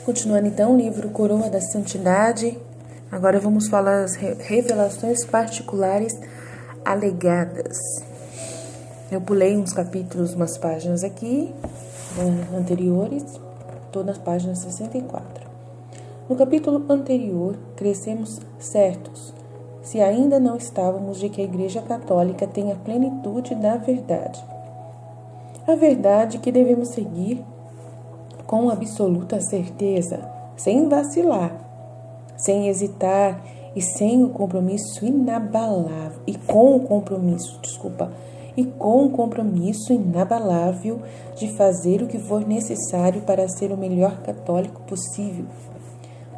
Continuando então o livro Coroa da Santidade, agora vamos falar as revelações particulares alegadas. Eu pulei uns capítulos, umas páginas aqui, anteriores, estou nas páginas 64. No capítulo anterior, crescemos certos, se ainda não estávamos, de que a Igreja Católica tem a plenitude da verdade. A verdade que devemos seguir com absoluta certeza, sem vacilar, sem hesitar e sem o compromisso inabalável, e com o compromisso inabalável de fazer o que for necessário para ser o melhor católico possível.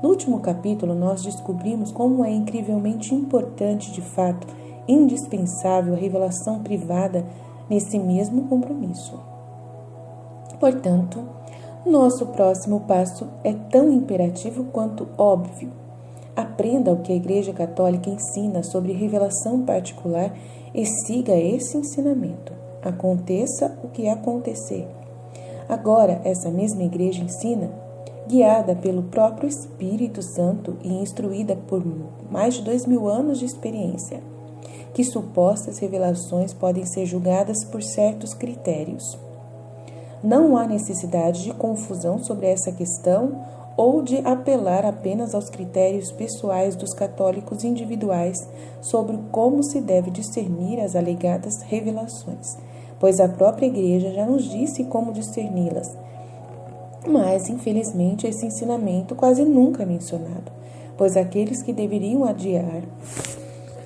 No último capítulo, nós descobrimos como é incrivelmente importante, de fato, indispensável a revelação privada nesse mesmo compromisso. Portanto, nosso próximo passo é tão imperativo quanto óbvio. Aprenda o que a Igreja Católica ensina sobre revelação particular e siga esse ensinamento. Aconteça o que acontecer. Agora, essa mesma Igreja ensina, guiada pelo próprio Espírito Santo e instruída por mais de 2000 anos de experiência, que supostas revelações podem ser julgadas por certos critérios. Não há necessidade de confusão sobre essa questão ou de apelar apenas aos critérios pessoais dos católicos individuais sobre como se deve discernir as alegadas revelações, pois a própria Igreja já nos disse como discerni-las. Mas, infelizmente, esse ensinamento quase nunca é mencionado, pois aqueles que deveriam adiar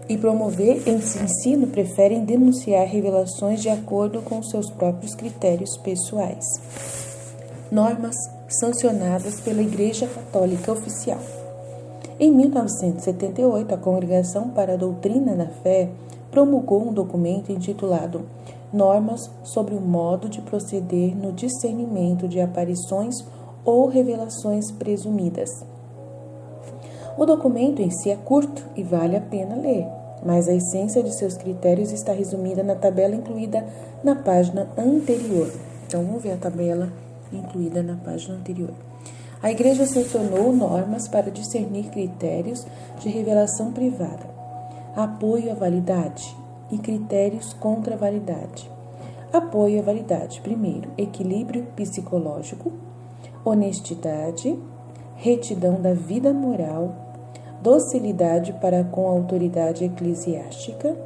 e promover esse ensino preferem denunciar revelações de acordo com seus próprios critérios pessoais. Normas sancionadas pela Igreja Católica Oficial. Em 1978, a Congregação para a Doutrina da Fé promulgou um documento intitulado Normas sobre o modo de proceder no discernimento de aparições ou revelações presumidas. O documento em si é curto e vale a pena ler, mas a essência de seus critérios está resumida na tabela incluída na página anterior. Então, vamos ver a tabela incluída na página anterior. A Igreja sancionou normas para discernir critérios de revelação privada, apoio à validade e critérios contra a validade. Apoio à validade. Primeiro, equilíbrio psicológico, honestidade, retidão da vida moral, docilidade para com a autoridade eclesiástica,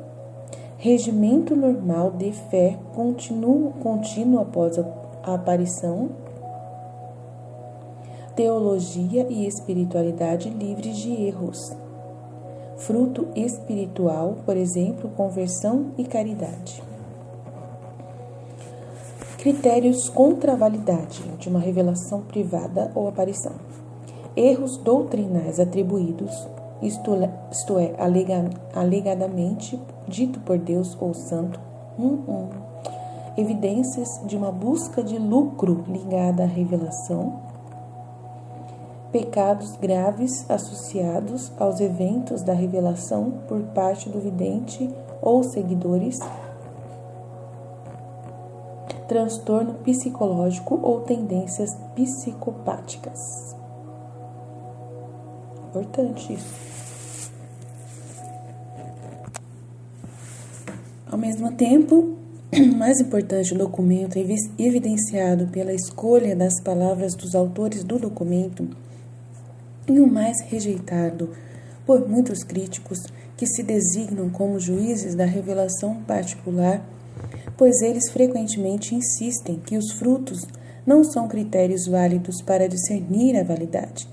regimento normal de fé contínuo após a aparição, teologia e espiritualidade livres de erros, fruto espiritual, por exemplo, conversão e caridade. Critérios contra a validade de uma revelação privada ou aparição. Erros doutrinais atribuídos, isto é, alegadamente dito por Deus ou santo. Evidências de uma busca de lucro ligada à revelação. Pecados graves associados aos eventos da revelação por parte do vidente ou seguidores. Transtorno psicológico ou tendências psicopáticas. Importante isso. Ao mesmo tempo, mais importante, o documento é evidenciado pela escolha das palavras dos autores do documento e o mais rejeitado por muitos críticos que se designam como juízes da revelação particular, pois eles frequentemente insistem que os frutos não são critérios válidos para discernir a validade,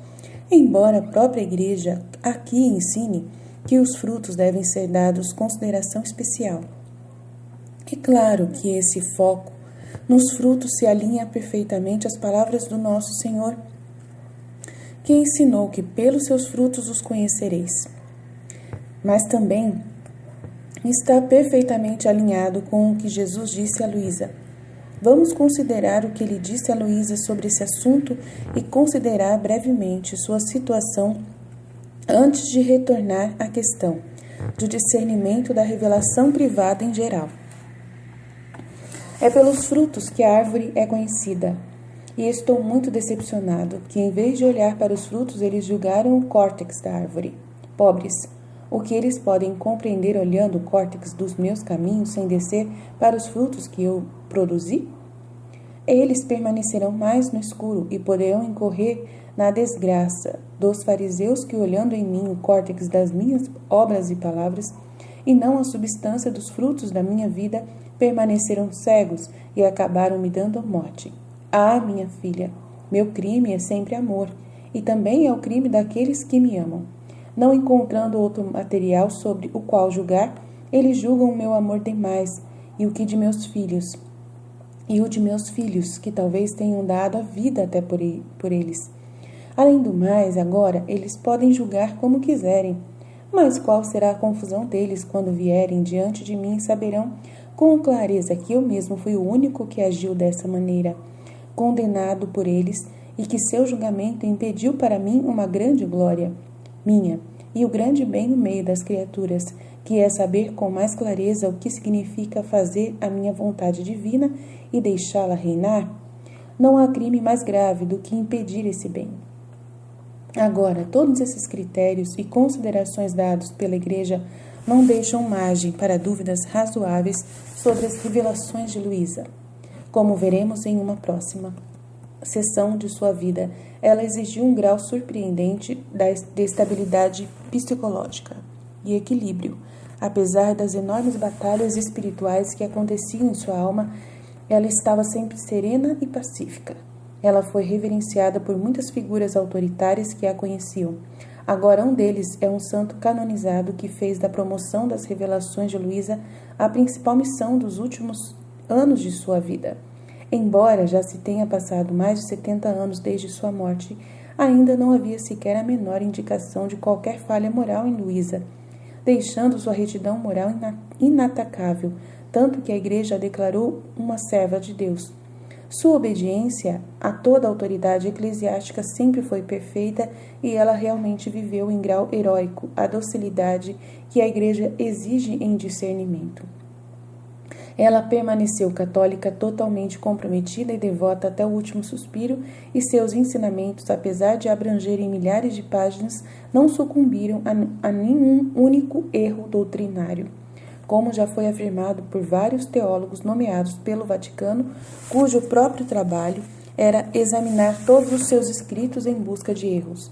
embora a própria Igreja aqui ensine que os frutos devem ser dados consideração especial. É claro que esse foco nos frutos se alinha perfeitamente às palavras do nosso Senhor, que ensinou que pelos seus frutos os conhecereis. Mas também está perfeitamente alinhado com o que Jesus disse a Luísa. Vamos considerar o que ele disse a Luísa sobre esse assunto e considerar brevemente sua situação antes de retornar à questão do discernimento da revelação privada em geral. É pelos frutos que a árvore é conhecida. E estou muito decepcionado que, em vez de olhar para os frutos, eles julgaram o córtex da árvore. Pobres, o que eles podem compreender olhando o córtex dos meus caminhos sem descer para os frutos que eu produzi? Eles permanecerão mais no escuro e poderão incorrer na desgraça dos fariseus que, olhando em mim o córtex das minhas obras e palavras, e não a substância dos frutos da minha vida, permaneceram cegos e acabaram me dando morte. Ah, minha filha, meu crime é sempre amor, e também é o crime daqueles que me amam. Não encontrando outro material sobre o qual julgar, eles julgam o meu amor demais e o de meus filhos, que talvez tenham dado a vida até por eles. Além do mais, agora eles podem julgar como quiserem, mas qual será a confusão deles quando vierem diante de mim e saberão com clareza que eu mesmo fui o único que agiu dessa maneira, condenado por eles, e que seu julgamento impediu para mim uma grande glória minha e o grande bem no meio das criaturas, que é saber com mais clareza o que significa fazer a minha vontade divina e deixá-la reinar? Não há crime mais grave do que impedir esse bem. Agora, todos esses critérios e considerações dados pela Igreja não deixam margem para dúvidas razoáveis sobre as revelações de Luísa. Como veremos em uma próxima sessão de sua vida, ela exigiu um grau surpreendente de estabilidade psicológica e equilíbrio. Apesar das enormes batalhas espirituais que aconteciam em sua alma, ela estava sempre serena e pacífica. Ela foi reverenciada por muitas figuras autoritárias que a conheciam. Agora um deles é um santo canonizado que fez da promoção das revelações de Luísa a principal missão dos últimos anos de sua vida. Embora já se tenha passado mais de 70 anos desde sua morte, ainda não havia sequer a menor indicação de qualquer falha moral em Luísa, deixando sua retidão moral inatacável, tanto que a Igreja a declarou uma serva de Deus. Sua obediência a toda a autoridade eclesiástica sempre foi perfeita e ela realmente viveu em grau heróico a docilidade que a Igreja exige em discernimento. Ela permaneceu católica, totalmente comprometida e devota até o último suspiro, e seus ensinamentos, apesar de abrangerem milhares de páginas, não sucumbiram a nenhum único erro doutrinário. Como já foi afirmado por vários teólogos nomeados pelo Vaticano, cujo próprio trabalho era examinar todos os seus escritos em busca de erros.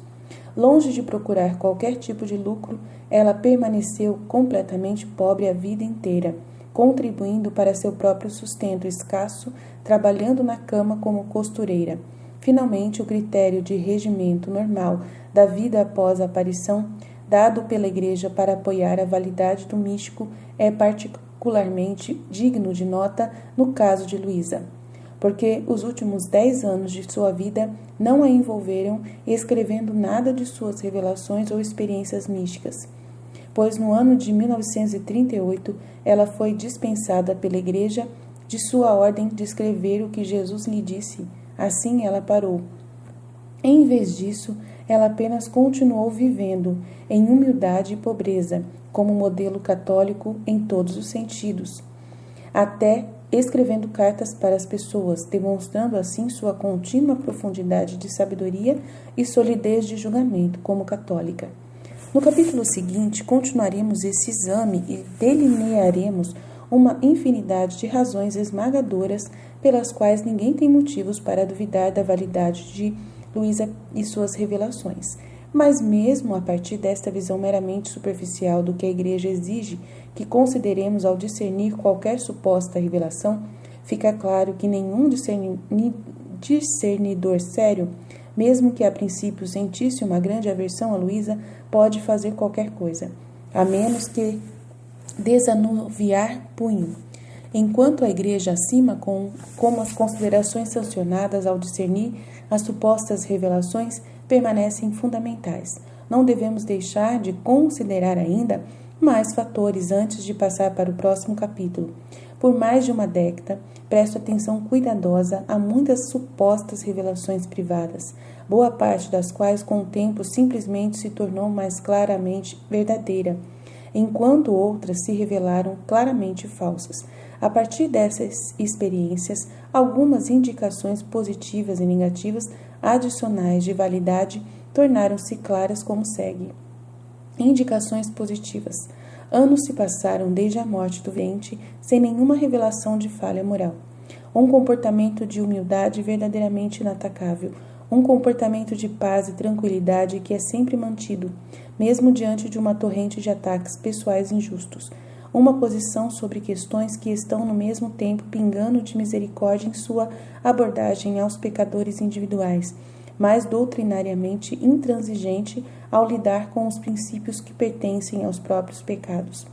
Longe de procurar qualquer tipo de lucro, ela permaneceu completamente pobre a vida inteira, contribuindo para seu próprio sustento escasso, trabalhando na cama como costureira. Finalmente, o critério de regimento normal da vida após a aparição, dado pela Igreja para apoiar a validade do místico, é particularmente digno de nota no caso de Luísa, porque os últimos 10 anos de sua vida não a envolveram escrevendo nada de suas revelações ou experiências místicas, pois no ano de 1938 ela foi dispensada pela Igreja de sua ordem de escrever o que Jesus lhe disse. Assim ela parou. Em vez disso, ela apenas continuou vivendo em humildade e pobreza, como modelo católico em todos os sentidos, até escrevendo cartas para as pessoas, demonstrando assim sua contínua profundidade de sabedoria e solidez de julgamento como católica. No capítulo seguinte, continuaremos esse exame e delinearemos uma infinidade de razões esmagadoras pelas quais ninguém tem motivos para duvidar da validade de Luísa e suas revelações. Mas mesmo a partir desta visão meramente superficial do que a Igreja exige que consideremos ao discernir qualquer suposta revelação, fica claro que nenhum discernidor sério, mesmo que a princípio sentisse uma grande aversão a Luísa, pode fazer qualquer coisa, a menos que desanuviar punho. Enquanto a Igreja acima, como as considerações sancionadas ao discernir as supostas revelações, permanecem fundamentais. Não devemos deixar de considerar ainda mais fatores antes de passar para o próximo capítulo. Por mais de uma década, presto atenção cuidadosa a muitas supostas revelações privadas, boa parte das quais com o tempo simplesmente se tornou mais claramente verdadeira, enquanto outras se revelaram claramente falsas. A partir dessas experiências, algumas indicações positivas e negativas adicionais de validade tornaram-se claras como segue. Indicações positivas. Anos se passaram desde a morte do vidente sem nenhuma revelação de falha moral. Um comportamento de humildade verdadeiramente inatacável. Um comportamento de paz e tranquilidade que é sempre mantido, mesmo diante de uma torrente de ataques pessoais injustos. Uma posição sobre questões que estão no mesmo tempo pingando de misericórdia em sua abordagem aos pecadores individuais, mas doutrinariamente intransigente ao lidar com os princípios que pertencem aos próprios pecados.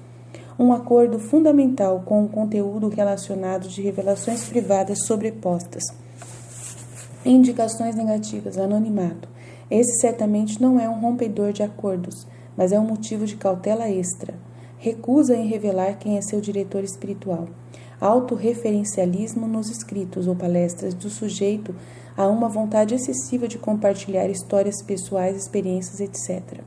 Um acordo fundamental com o conteúdo relacionado de revelações privadas sobrepostas. Indicações negativas, anonimato. Esse certamente não é um rompedor de acordos, mas é um motivo de cautela extra. Recusa em revelar quem é seu diretor espiritual. Autorreferencialismo nos escritos ou palestras do sujeito a uma vontade excessiva de compartilhar histórias pessoais, experiências, etc.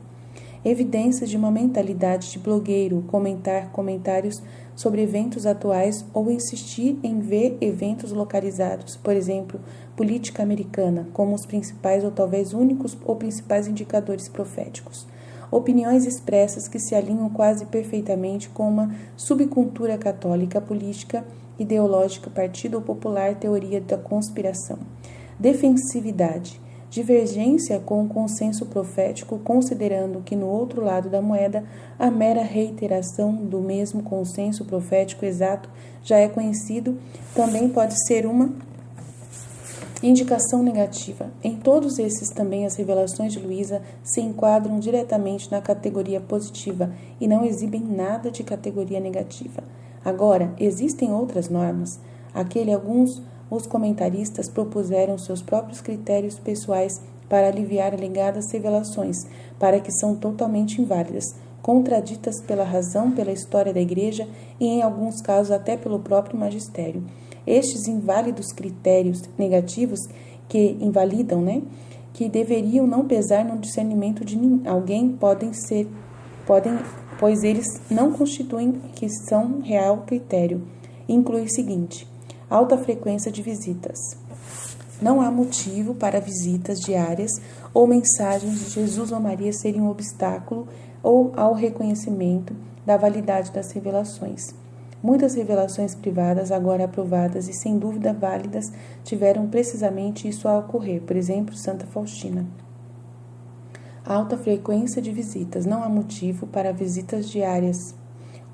Evidências de uma mentalidade de blogueiro, comentar comentários sobre eventos atuais ou insistir em ver eventos localizados, por exemplo, política americana, como os principais ou talvez únicos ou principais indicadores proféticos. Opiniões expressas que se alinham quase perfeitamente com uma subcultura católica, política, ideológica, partido ou popular, teoria da conspiração. Defensividade. Divergência com o consenso profético, considerando que no outro lado da moeda a mera reiteração do mesmo consenso profético exato já é conhecido, também pode ser uma indicação negativa. Em todos esses também as revelações de Luísa se enquadram diretamente na categoria positiva e não exibem nada de categoria negativa. Agora, existem outras normas. Alguns os comentaristas propuseram seus próprios critérios pessoais para aliviar alegadas revelações, para que são totalmente inválidas, contraditas pela razão, pela história da Igreja e, em alguns casos, até pelo próprio magistério. Estes inválidos critérios negativos que invalidam, que deveriam não pesar no discernimento de alguém, pois eles não constituem que são real critério. Inclui o seguinte: alta frequência de visitas. Não há motivo para visitas diárias ou mensagens de Jesus ou Maria serem um obstáculo ou ao reconhecimento da validade das revelações. Muitas revelações privadas, agora aprovadas e sem dúvida válidas, tiveram precisamente isso a ocorrer, por exemplo, Santa Faustina. Alta frequência de visitas. Não há motivo para visitas diárias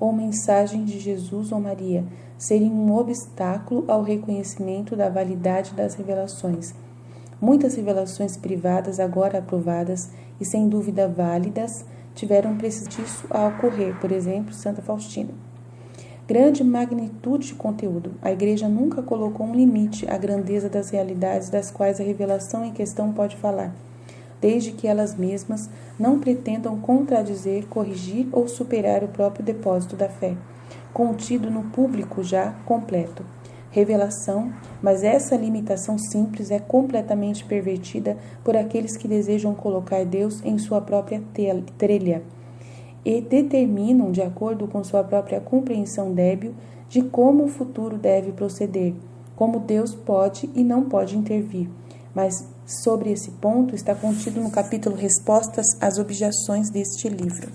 ou mensagens de Jesus ou Maria serem um obstáculo ao reconhecimento da validade das revelações. Muitas revelações privadas, agora aprovadas e sem dúvida válidas, tiveram precisamente disso a ocorrer, por exemplo, Santa Faustina. Grande magnitude de conteúdo. A Igreja nunca colocou um limite à grandeza das realidades das quais a revelação em questão pode falar, desde que elas mesmas não pretendam contradizer, corrigir ou superar o próprio depósito da fé, contido no público já completo. Revelação, mas essa limitação simples é completamente pervertida por aqueles que desejam colocar Deus em sua própria trilha e determinam, de acordo com sua própria compreensão débil, de como o futuro deve proceder, como Deus pode e não pode intervir. Mas sobre esse ponto está contido no capítulo Respostas às Objeções deste livro.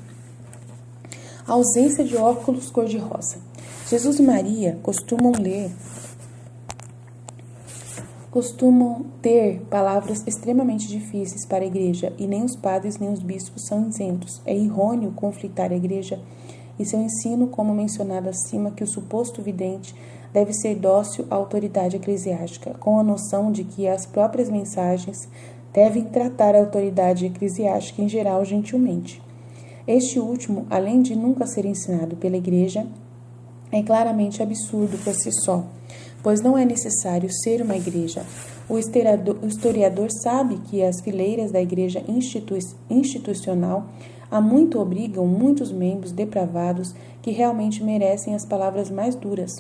A ausência de óculos cor-de-rosa. Jesus e Maria costumam ter palavras extremamente difíceis para a Igreja, e nem os padres nem os bispos são isentos. É errôneo conflitar a Igreja e seu ensino, como mencionado acima, que o suposto vidente deve ser dócil à autoridade eclesiástica, com a noção de que as próprias mensagens devem tratar a autoridade eclesiástica em geral gentilmente. Este último, além de nunca ser ensinado pela Igreja, é claramente absurdo por si só, pois não é necessário ser uma igreja. O historiador sabe que as fileiras da igreja institucional há muito obrigam muitos membros depravados que realmente merecem as palavras mais duras.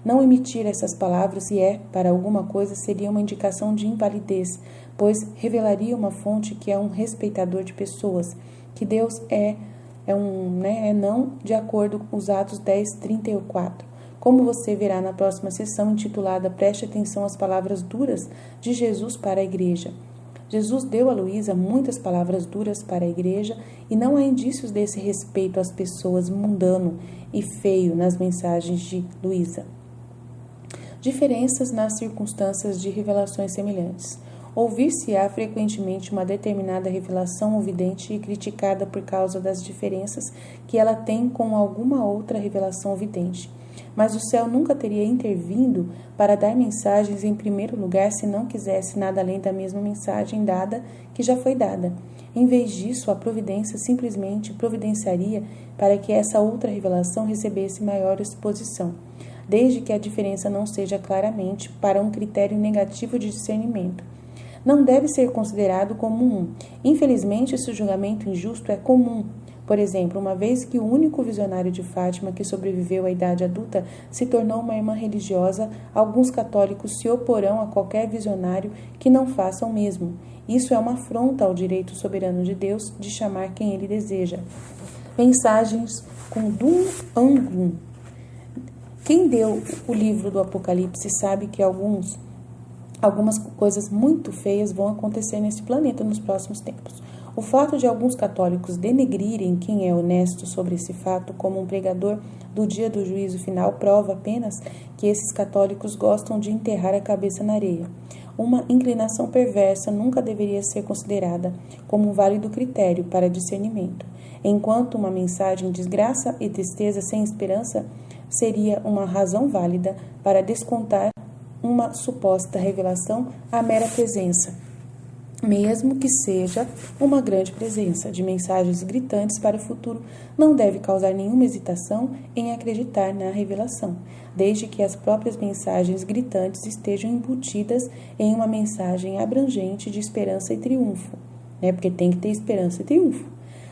Não emitir essas palavras, se é para alguma coisa, seria uma indicação de invalidez, pois revelaria uma fonte que é um respeitador de pessoas, que Deus é não de acordo com os Atos 10:34. como você verá na próxima sessão intitulada Preste Atenção às Palavras Duras de Jesus para a Igreja. Jesus deu a Luísa muitas palavras duras para a igreja e não há indícios desse respeito às pessoas mundano e feio nas mensagens de Luísa. Diferenças nas circunstâncias de revelações semelhantes. Ouvir-se-á frequentemente uma determinada revelação ouvidente e criticada por causa das diferenças que ela tem com alguma outra revelação ouvidente. Mas o céu nunca teria intervindo para dar mensagens em primeiro lugar se não quisesse nada além da mesma mensagem dada que já foi dada. Em vez disso, a providência simplesmente providenciaria para que essa outra revelação recebesse maior exposição, desde que a diferença não seja claramente para um critério negativo de discernimento. Não deve ser considerado comum. Infelizmente, esse julgamento injusto é comum. Por exemplo, uma vez que o único visionário de Fátima que sobreviveu à idade adulta se tornou uma irmã religiosa, alguns católicos se oporão a qualquer visionário que não faça o mesmo. Isso é uma afronta ao direito soberano de Deus de chamar quem ele deseja. Mensagens com Dum Anglum. Quem deu o livro do Apocalipse sabe que algumas coisas muito feias vão acontecer nesse planeta nos próximos tempos. O fato de alguns católicos denegrirem quem é honesto sobre esse fato como um pregador do dia do juízo final prova apenas que esses católicos gostam de enterrar a cabeça na areia. Uma inclinação perversa nunca deveria ser considerada como um válido critério para discernimento, enquanto uma mensagem de desgraça e tristeza sem esperança seria uma razão válida para descontar uma suposta revelação à mera presença, mesmo que seja uma grande presença de mensagens gritantes para o futuro, não deve causar nenhuma hesitação em acreditar na revelação, desde que as próprias mensagens gritantes estejam embutidas em uma mensagem abrangente de esperança e triunfo, porque tem que ter esperança e triunfo.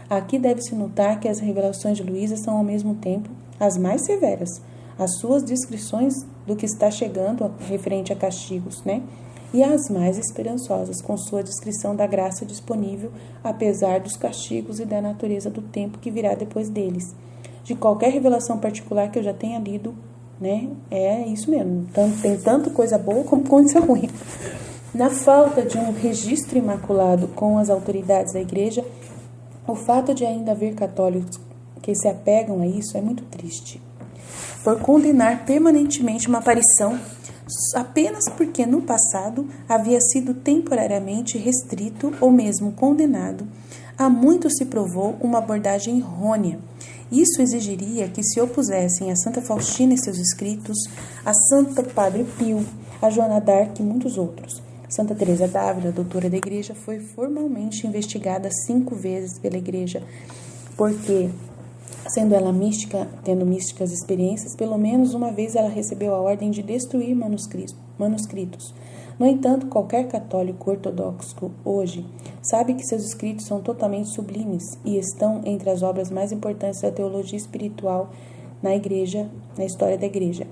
Aqui deve-se notar que as revelações de Luísa são ao mesmo tempo as mais severas, as suas descrições do que está chegando referente a castigos, e as mais esperançosas, com sua descrição da graça disponível, apesar dos castigos e da natureza do tempo que virá depois deles. De qualquer revelação particular que eu já tenha lido, é isso mesmo. Tem tanto coisa boa como coisa ruim. Na falta de um registro imaculado com as autoridades da igreja, o fato de ainda haver católicos que se apegam a isso é muito triste. Por condenar permanentemente uma aparição apenas porque no passado havia sido temporariamente restrito ou mesmo condenado, há muito se provou uma abordagem errônea. Isso exigiria que se opusessem a Santa Faustina e seus escritos, a Santo Padre Pio, a Joana d'Arc e muitos outros. Santa Teresa d'Ávila, doutora da Igreja, foi formalmente investigada 5 vezes pela Igreja, porque, sendo ela mística, tendo místicas experiências, pelo menos uma vez ela recebeu a ordem de destruir manuscritos. No entanto, qualquer católico ortodoxo hoje sabe que seus escritos são totalmente sublimes e estão entre as obras mais importantes da teologia espiritual na Igreja, na história da Igreja.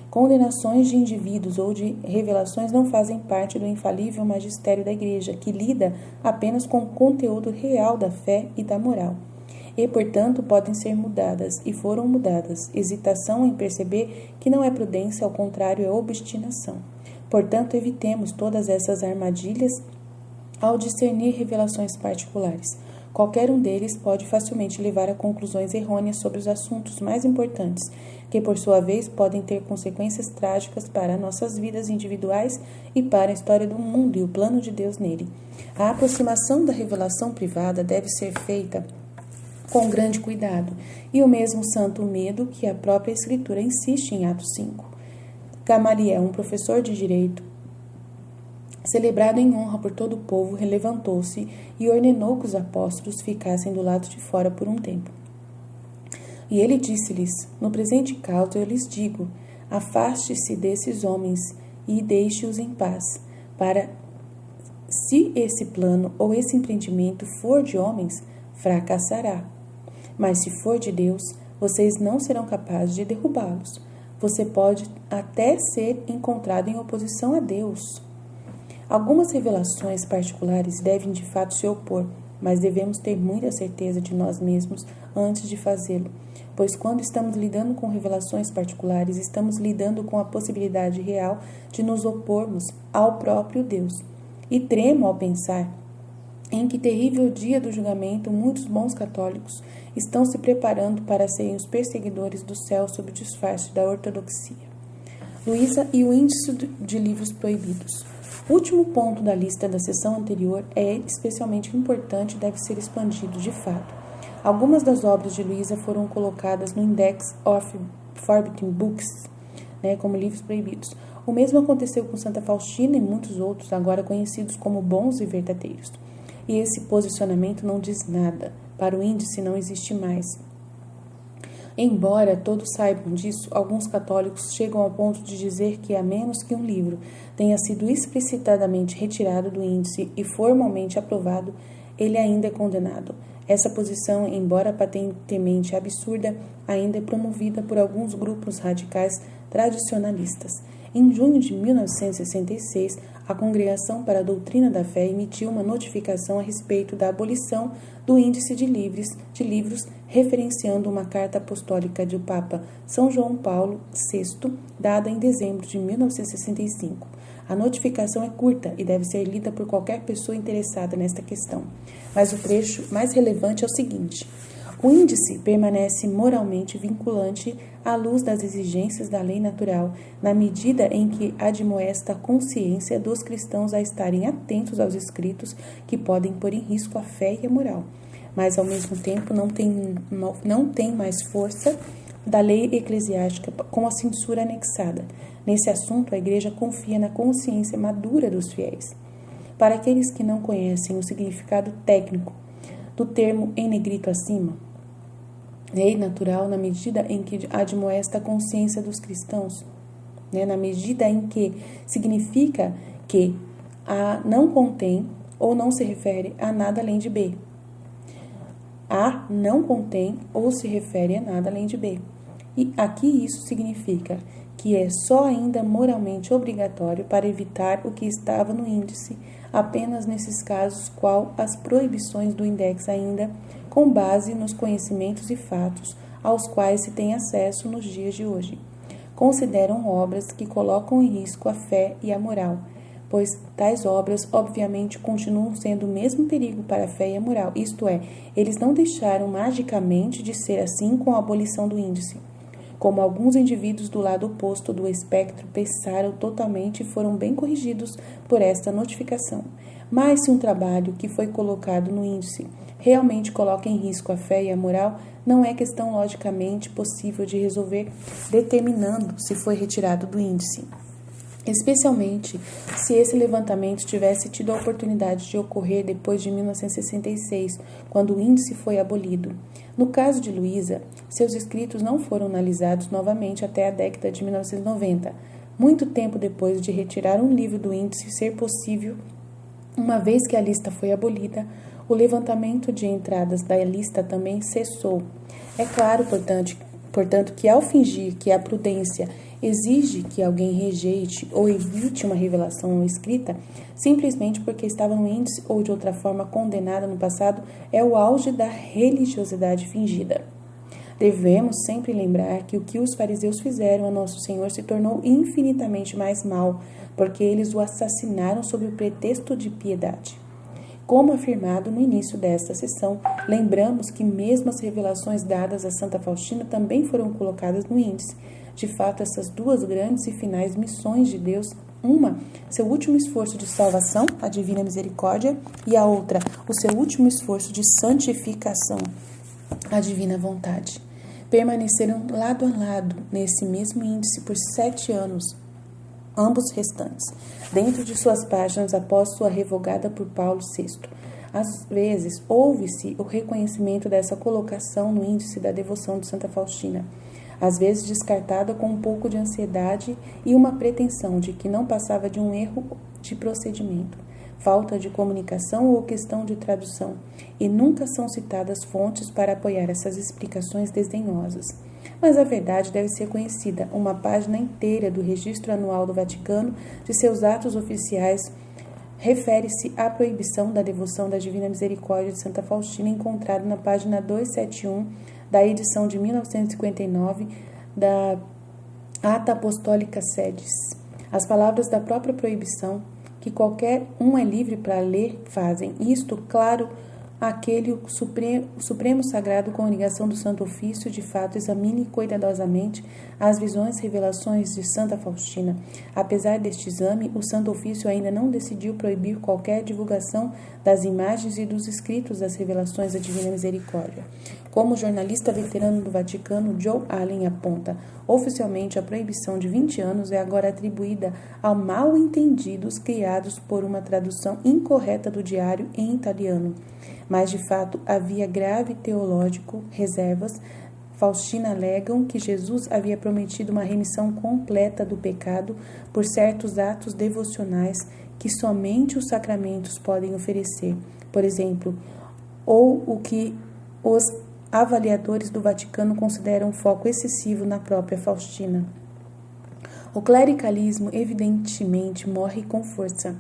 Condenações de indivíduos ou de revelações não fazem parte do infalível magistério da Igreja, que lida apenas com o conteúdo real da fé e da moral. E, portanto, podem ser mudadas, e foram mudadas. Hesitação em perceber que não é prudência, ao contrário, é obstinação. Portanto, evitemos todas essas armadilhas ao discernir revelações particulares. Qualquer um deles pode facilmente levar a conclusões errôneas sobre os assuntos mais importantes, que, por sua vez, podem ter consequências trágicas para nossas vidas individuais e para a história do mundo e o plano de Deus nele. A aproximação da revelação privada deve ser feita com grande cuidado, e o mesmo santo medo que a própria Escritura insiste em Atos 5. Gamaliel, um professor de direito, celebrado em honra por todo o povo, levantou-se e ordenou que os apóstolos ficassem do lado de fora por um tempo. E ele disse-lhes: no presente caso eu lhes digo, afaste-se desses homens e deixe-os em paz, para, se esse plano ou esse empreendimento for de homens, fracassará. Mas se for de Deus, vocês não serão capazes de derrubá-los. Você pode até ser encontrado em oposição a Deus. Algumas revelações particulares devem de fato se opor, mas devemos ter muita certeza de nós mesmos antes de fazê-lo, pois quando estamos lidando com revelações particulares, estamos lidando com a possibilidade real de nos opormos ao próprio Deus. E tremo ao pensar em que terrível dia do julgamento muitos bons católicos estão se preparando para serem os perseguidores do céu sob o disfarce da ortodoxia. Luísa e o índice de livros proibidos. O último ponto da lista da sessão anterior é especialmente importante e deve ser expandido de fato. Algumas das obras de Luísa foram colocadas no Index of Forbidden Books, como livros proibidos. O mesmo aconteceu com Santa Faustina e muitos outros, agora conhecidos como bons e verdadeiros. E esse posicionamento não diz nada. Para o índice não existe mais. Embora todos saibam disso, alguns católicos chegam ao ponto de dizer que, a menos que um livro tenha sido explicitadamente retirado do índice e formalmente aprovado, ele ainda é condenado. Essa posição, embora patentemente absurda, ainda é promovida por alguns grupos radicais tradicionalistas. Em junho de 1966, a Congregação para a Doutrina da Fé emitiu uma notificação a respeito da abolição do índice de livros, referenciando uma carta apostólica do Papa São João Paulo VI, dada em dezembro de 1965. A notificação é curta e deve ser lida por qualquer pessoa interessada nesta questão. Mas o trecho mais relevante é o seguinte: o índice permanece moralmente vinculante à luz das exigências da lei natural, na medida em que admoesta a consciência dos cristãos a estarem atentos aos escritos que podem pôr em risco a fé e a moral, mas ao mesmo tempo não tem mais força da lei eclesiástica com a censura anexada. Nesse assunto, a Igreja confia na consciência madura dos fiéis. Para aqueles que não conhecem o significado técnico do termo em negrito acima, lei natural, na medida em que admoesta a consciência dos cristãos, na medida em que significa que A não contém ou não se refere a nada além de B. A não contém ou se refere a nada além de B. E aqui isso significa que é só ainda moralmente obrigatório para evitar o que estava no índice, apenas nesses casos qual as proibições do index ainda, com base nos conhecimentos e fatos aos quais se tem acesso nos dias de hoje. Consideram obras que colocam em risco a fé e a moral, pois tais obras obviamente continuam sendo o mesmo perigo para a fé e a moral, isto é, eles não deixaram magicamente de ser assim com a abolição do índice. Como alguns indivíduos do lado oposto do espectro pensaram totalmente e foram bem corrigidos por esta notificação. Mas se um trabalho que foi colocado no índice realmente coloca em risco a fé e a moral, não é questão logicamente possível de resolver determinando se foi retirado do índice. Especialmente se esse levantamento tivesse tido a oportunidade de ocorrer depois de 1966, quando o índice foi abolido. No caso de Luísa, seus escritos não foram analisados novamente até a década de 1990, muito tempo depois de retirar um livro do índice ser possível. Uma vez que a lista foi abolida, o levantamento de entradas da lista também cessou. É claro, portanto, que ao fingir que a prudência exige que alguém rejeite ou evite uma revelação escrita, simplesmente porque estava no índice ou de outra forma condenada no passado, é o auge da religiosidade fingida. Devemos sempre lembrar que o que os fariseus fizeram a Nosso Senhor se tornou infinitamente mais mal, porque eles o assassinaram sob o pretexto de piedade. Como afirmado no início desta sessão, lembramos que mesmo as revelações dadas a Santa Faustina também foram colocadas no índice. De fato, essas duas grandes e finais missões de Deus, uma, seu último esforço de salvação, a divina misericórdia, e a outra, o seu último esforço de santificação, a divina vontade, permaneceram lado a lado nesse mesmo índice por 7 anos, ambos restantes, dentro de suas páginas após sua revogada por Paulo VI. Às vezes, houve-se o reconhecimento dessa colocação no índice da devoção de Santa Faustina, às vezes descartada com um pouco de ansiedade e uma pretensão de que não passava de um erro de procedimento, falta de comunicação ou questão de tradução, e nunca são citadas fontes para apoiar essas explicações desdenhosas. Mas a verdade deve ser conhecida. Uma página inteira do Registro Anual do Vaticano de seus atos oficiais refere-se à proibição da devoção da Divina Misericórdia de Santa Faustina, encontrado na página 271 da edição de 1959 da Ata Apostólica Sedis. As palavras da própria proibição, que qualquer um é livre para ler, fazem isto, claro, aquele Supremo Sagrado Congregação do Santo Ofício, de fato, examine cuidadosamente as visões e revelações de Santa Faustina. Apesar deste exame, o Santo Ofício ainda não decidiu proibir qualquer divulgação das imagens e dos escritos das revelações da Divina Misericórdia. Como o jornalista veterano do Vaticano, Joe Allen, aponta, oficialmente a proibição de 20 anos é agora atribuída a mal-entendidos criados por uma tradução incorreta do diário em italiano. Mas, de fato, havia grave teológico reservas. Faustina alegam que Jesus havia prometido uma remissão completa do pecado por certos atos devocionais que somente os sacramentos podem oferecer. Por exemplo, ou o que os avaliadores do Vaticano consideram um foco excessivo na própria Faustina. O clericalismo, evidentemente, morre com força.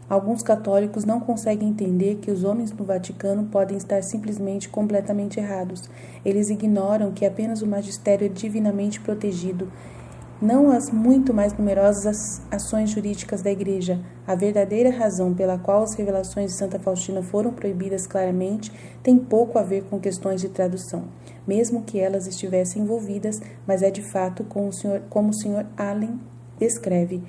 Alguns católicos não conseguem entender que os homens no Vaticano podem estar simplesmente completamente errados. Eles ignoram que apenas o magistério é divinamente protegido, não as muito mais numerosas ações jurídicas da Igreja. A verdadeira razão pela qual as revelações de Santa Faustina foram proibidas claramente tem pouco a ver com questões de tradução, mesmo que elas estivessem envolvidas, mas é de fato como o Sr. Allen descreve,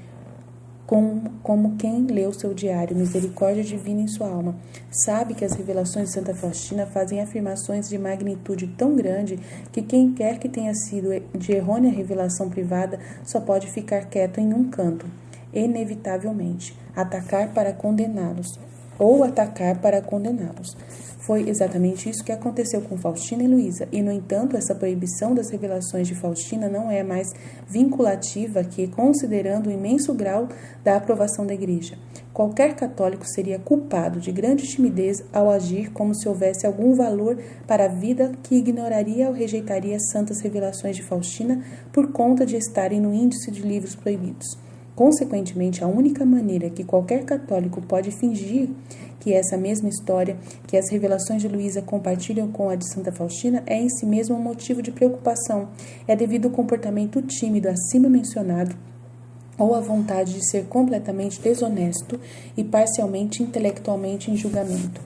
como quem leu seu diário, misericórdia divina em sua alma, sabe que as revelações de Santa Faustina fazem afirmações de magnitude tão grande que quem quer que tenha sido de errônea revelação privada só pode ficar quieto em um canto, inevitavelmente, atacar para condená-los. Foi exatamente isso que aconteceu com Faustina e Luísa, e, no entanto, essa proibição das revelações de Faustina não é mais vinculativa que, considerando o imenso grau da aprovação da Igreja. Qualquer católico seria culpado de grande timidez ao agir como se houvesse algum valor para a vida que ignoraria ou rejeitaria as santas revelações de Faustina por conta de estarem no índice de livros proibidos. Consequentemente, a única maneira que qualquer católico pode fingir que essa mesma história, que as revelações de Luísa compartilham com a de Santa Faustina, é em si mesmo um motivo de preocupação, é devido ao comportamento tímido acima mencionado, ou à vontade de ser completamente desonesto e parcialmente intelectualmente em julgamento.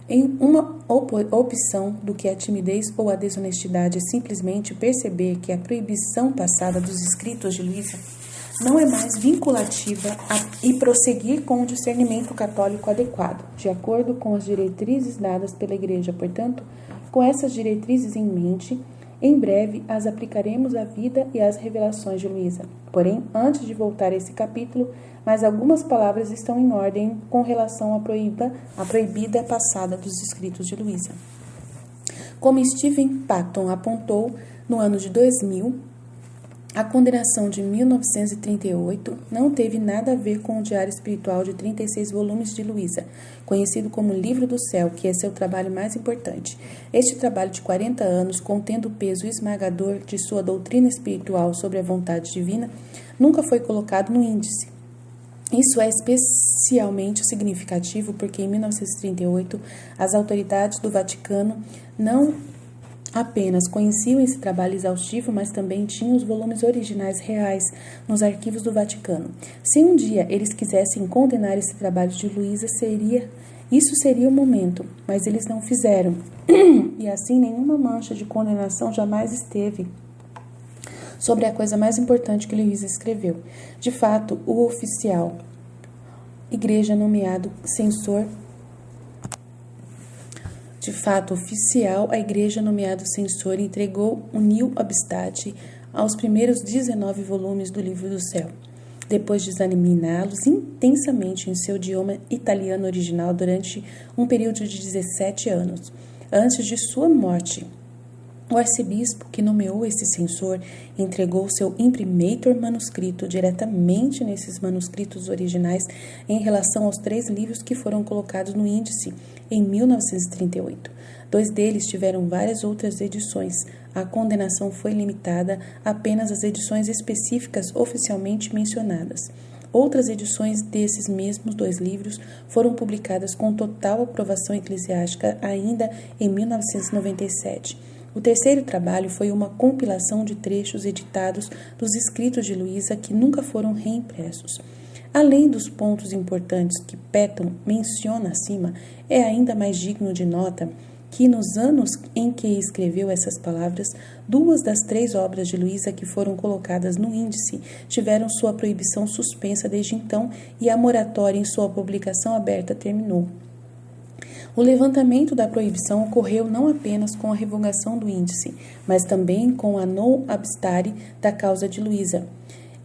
Em uma opção do que a timidez ou a desonestidade é simplesmente perceber que a proibição passada dos escritos de Luísa não é mais vinculativa e prosseguir com o discernimento católico adequado, de acordo com as diretrizes dadas pela Igreja. Portanto, com essas diretrizes em mente, em breve as aplicaremos à vida e às revelações de Luísa. Porém, antes de voltar a esse capítulo, mais algumas palavras estão em ordem com relação à proibida passada dos escritos de Luísa. Como Stephen Patton apontou, no ano de 2000, a condenação de 1938 não teve nada a ver com o diário espiritual de 36 volumes de Luísa, conhecido como Livro do Céu, que é seu trabalho mais importante. Este trabalho de 40 anos, contendo o peso esmagador de sua doutrina espiritual sobre a vontade divina, nunca foi colocado no índice. Isso é especialmente significativo porque em 1938 as autoridades do Vaticano não apenas conheciam esse trabalho exaustivo, mas também tinham os volumes originais reais nos arquivos do Vaticano. Se um dia eles quisessem condenar esse trabalho de Luísa, isso seria o momento, mas eles não fizeram. E assim nenhuma mancha de condenação jamais esteve sobre a coisa mais importante que Luísa escreveu. De fato, o oficial igreja nomeado censor a igreja nomeado censor entregou o Nil Obstate aos primeiros 19 volumes do Livro do Céu, depois de examiná-los intensamente em seu idioma italiano original durante um período de 17 anos, antes de sua morte. O arcebispo que nomeou esse censor entregou seu imprimatur manuscrito diretamente nesses manuscritos originais em relação aos 3 livros que foram colocados no índice em 1938. 2 deles tiveram várias outras edições. A condenação foi limitada apenas às edições específicas oficialmente mencionadas. Outras edições desses mesmos 2 livros foram publicadas com total aprovação eclesiástica ainda em 1997. O terceiro trabalho foi uma compilação de trechos editados dos escritos de Luísa que nunca foram reimpressos. Além dos pontos importantes que Patton menciona acima, é ainda mais digno de nota que nos anos em que escreveu essas palavras, 2 das 3 obras de Luísa que foram colocadas no índice tiveram sua proibição suspensa desde então e a moratória em sua publicação aberta terminou. O levantamento da proibição ocorreu não apenas com a revogação do índice, mas também com a non obstare da causa de Luísa,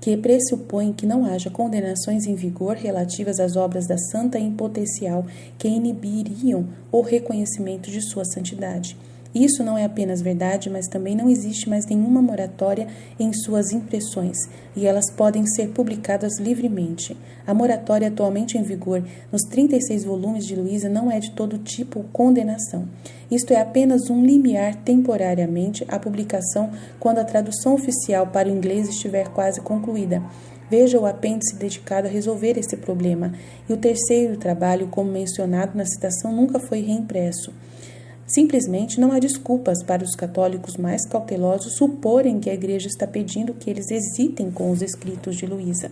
que pressupõe que não haja condenações em vigor relativas às obras da santa em potencial que inibiriam o reconhecimento de sua santidade. Isso não é apenas verdade, mas também não existe mais nenhuma moratória em suas impressões, e elas podem ser publicadas livremente. A moratória atualmente em vigor nos 36 volumes de Luísa não é de todo tipo condenação. Isto é apenas um limiar temporariamente à publicação quando a tradução oficial para o inglês estiver quase concluída. Veja o apêndice dedicado a resolver esse problema, e o terceiro trabalho, como mencionado na citação, nunca foi reimpresso. Simplesmente não há desculpas para os católicos mais cautelosos suporem que a Igreja está pedindo que eles hesitem com os escritos de Luísa.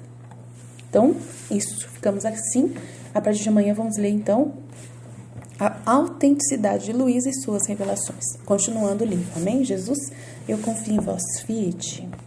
Então, isso, ficamos assim. A partir de amanhã vamos ler, então, a autenticidade de Luísa e suas revelações. Continuando o livro. Amém? Jesus, eu confio em vós. Fiat.